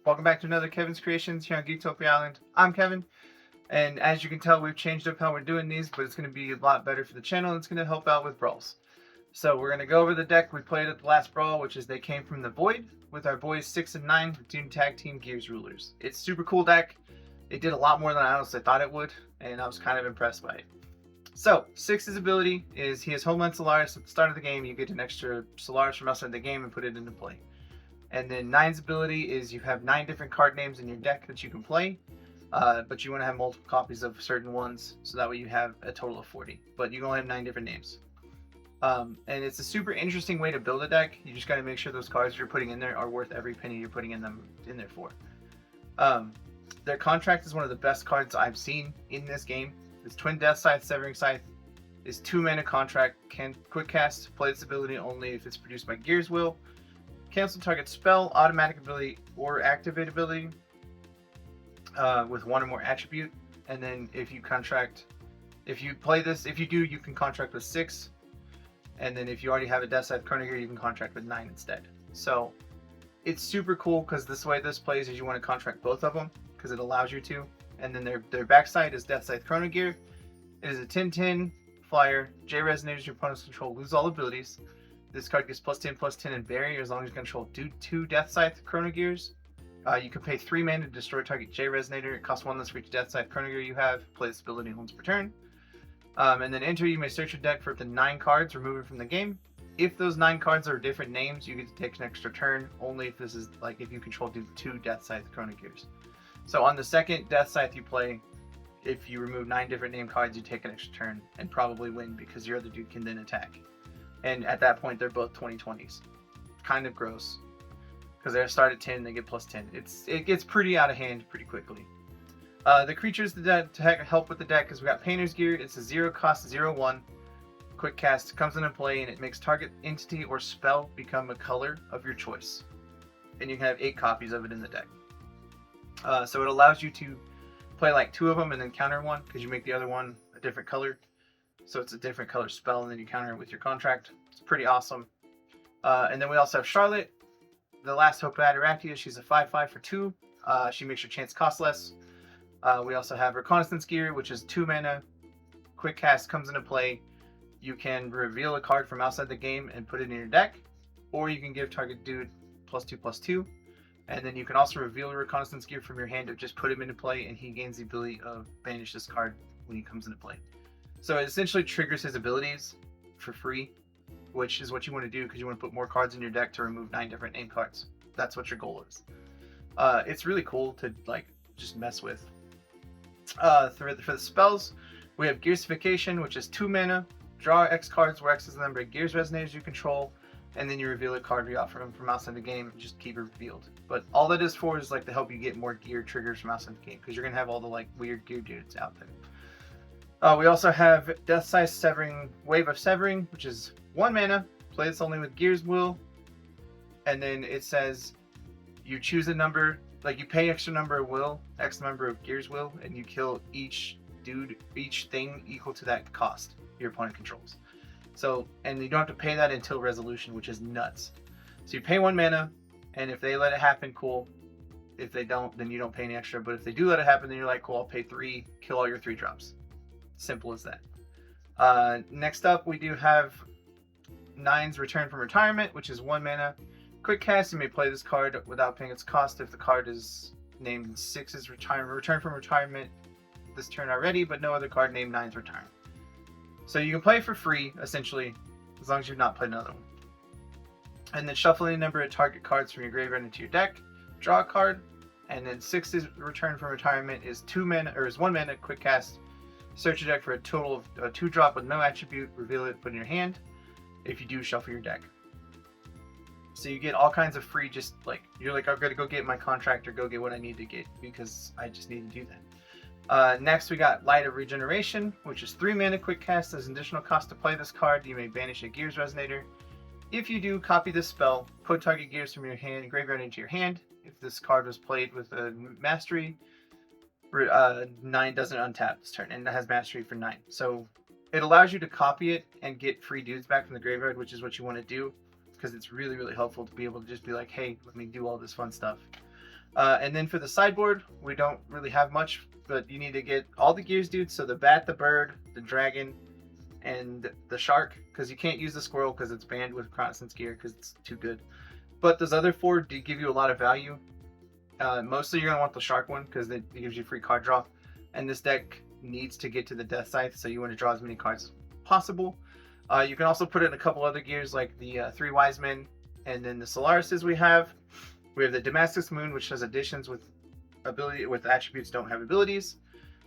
Welcome back to another Kevin's Creations here on Geektopia Island. I'm Kevin, and as you can tell, we've changed up how we're doing these, but it's going to be a lot better for the channel, and it's going to help out with brawls. So we're going to go over the deck we played at the last brawl, which is They Came From the Void, with our boys 6 and 9 Doom Tag Team Gears Rulers. It's a super cool deck. It did a lot more than I honestly thought it would, and I was kind of impressed by it. So, 6's ability is he has Homeland Solaris. At the start of the game, you get an extra Solaris from outside the game and put it into play. And then 9's ability is you have 9 different card names in your deck that you can play, but you want to have multiple copies of certain ones, so that way you have a total of 40. But you can only have 9 different names. And it's a super interesting way to build a deck. You just got to make sure those cards you're putting in there are worth every penny you're putting in there for. Their contract is one of the best cards I've seen in this game. It's Twin Deathscythe, Severing Scythe. Is 2 mana contract, can quick cast, play this ability only if it's produced by Gears Will. Cancel target spell, automatic ability, or activate ability with 1 or more attribute. And then if you play this, if you do, you can contract with 6. And then if you already have a Deathscythe Chrono Gear, you can contract with 9 instead. So it's super cool because this way this plays is you want to contract both of them because it allows you to. And then their backside is Deathscythe Chrono Gear. It is a 10/10 flyer. J Resonators your opponent's control, lose all abilities. This card gets +10/+10 and barrier as long as you control 2 Deathscythe Chrono Gears. You can pay 3 mana to destroy target J Resonator. It costs 1 less for each Deathscythe Chrono Gear you have. Play this ability once per turn. And then enter, you may search your deck for up to 9 cards, remove it from the game. If those 9 cards are different names, you get to take an extra turn, only if this is like if you control 2 Deathscythe Chrono Gears. So on the second Deathscythe you play, if you remove 9 different name cards, you take an extra turn and probably win because your other dude can then attack. And at that point, they're both 20/20s. Kind of gross because they start at 10, they get +10. It gets pretty out of hand pretty quickly. The creatures to help with the deck is we got Painter's Gear. It's a 0 cost 0/1 quick cast, comes into play and it makes target entity or spell become a color of your choice, and you can have 8 copies of it in the deck. So it allows you to play like 2 of them and then counter 1 because you make the other one a different color. So it's a different color spell and then you counter it with your contract. It's pretty awesome. And then we also have Charlotte, the last hope of Attoractia. She's a 5/5 for 2. She makes your chance cost less. We also have Reconnaissance Gears, which is 2 mana. Quick cast, comes into play. You can reveal a card from outside the game and put it in your deck, or you can give target dude +2/+2. And then you can also reveal a Reconnaissance Gear from your hand to just put him into play, and he gains the ability of banish this card when he comes into play. So it essentially triggers his abilities for free, which is what you want to do because you want to put more cards in your deck to remove 9 different name cards. That's what your goal is. It's really cool to like just mess with. For the spells, we have Gearsification, which is 2 mana. Draw X cards where X is the number of Gears Resonators you control, and then you reveal a card you got from outside the game and just keep it revealed. But all that is for is like to help you get more gear triggers from outside the game because you're gonna have all the like weird gear dudes out there. We also have Deathscythe Severing, Wave of Severing, which is 1 mana. Play this only with Gears Will, and then it says you choose a number, like you pay extra number of will, X number of Gears Will, and you kill each thing equal to that cost your opponent controls. So, and you don't have to pay that until resolution, which is nuts. So you pay 1 mana, and if they let it happen, cool. If they don't, then you don't pay any extra. But if they do let it happen, then you're like, cool, I'll pay 3, kill all your 3 drops. Simple as that. Next up, we do have 9's Return from Retirement, which is 1 mana. Quick cast, you may play this card without paying its cost if the card is named 6's Return from Retirement this turn already, but no other card named 9's Retirement. So you can play for free, essentially, as long as you've not played another one. And then shuffling a number of target cards from your graveyard into your deck, draw a card, and then 6's Return from Retirement is 2 mana, or is 1 mana, quick cast. Search your deck for a total of a 2-drop with no attribute, reveal it, put it in your hand. If you do, shuffle your deck. So you get all kinds of free, just like, you're like, I'm gonna go get my contract or go get what I need to get because I just need to do that. Next we got Light of Regeneration, which is 3 mana quick cast. As an additional cost to play this card, you may banish a Gears Resonator. If you do, copy this spell, put target Gears from your graveyard into your hand. If this card was played with a Mastery, 9 doesn't untap this turn, and it has Mastery for 9. So it allows you to copy it and get free dudes back from the graveyard, which is what you want to do because it's really, really helpful to be able to just be like, hey, let me do all this fun stuff. And then for the sideboard, we don't really have much, but you need to get all the gears, dude. So the bat, the bird, the dragon, and the shark, because you can't use the squirrel because it's banned with Reconnaissance Gear because it's too good. But those other 4 do give you a lot of value. Mostly you're going to want the shark one because it gives you free card draw. And this deck needs to get to the Deathscythe, so you want to draw as many cards as possible. You can also put it in a couple other gears like the 3 Wise Men and then the Solarises we have. We have the Damascus Moon, which has additions with attributes don't have abilities.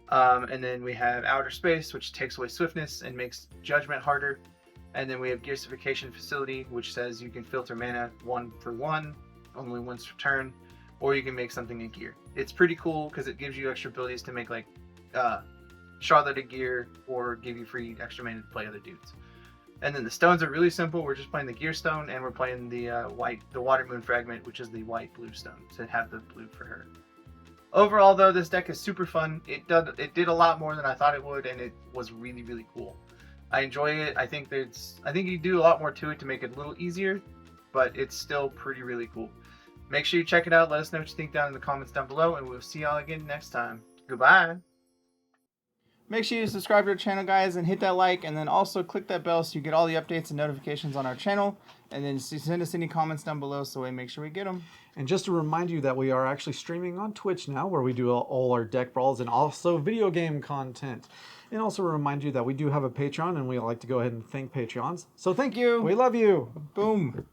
And then we have Outer Space, which takes away swiftness and makes Judgment harder. And then we have Gearsification Facility, which says you can filter mana 1 for 1, only once per turn, or you can make something a gear. It's pretty cool because it gives you extra abilities to make like Charlotte a gear or give you free extra mana to play other dudes. And then the stones are really simple. We're just playing the Gear Stone, and we're playing the Water Moon Fragment, which is the white-blue stone, to have the blue for her. Overall, though, this deck is super fun. It did a lot more than I thought it would, and it was really, really cool. I enjoy it. I think you do a lot more to it to make it a little easier, but it's still really cool. Make sure you check it out. Let us know what you think down in the comments down below, and we'll see y'all again next time. Goodbye. Make sure you subscribe to our channel, guys, and hit that like, and then also click that bell so you get all the updates and notifications on our channel. And then send us any comments down below so we make sure we get them. And just to remind you that we are actually streaming on Twitch now, where we do all our deck brawls and also video game content. And also remind you that we do have a Patreon, and we like to go ahead and thank Patreons. So thank you. We love you. Boom.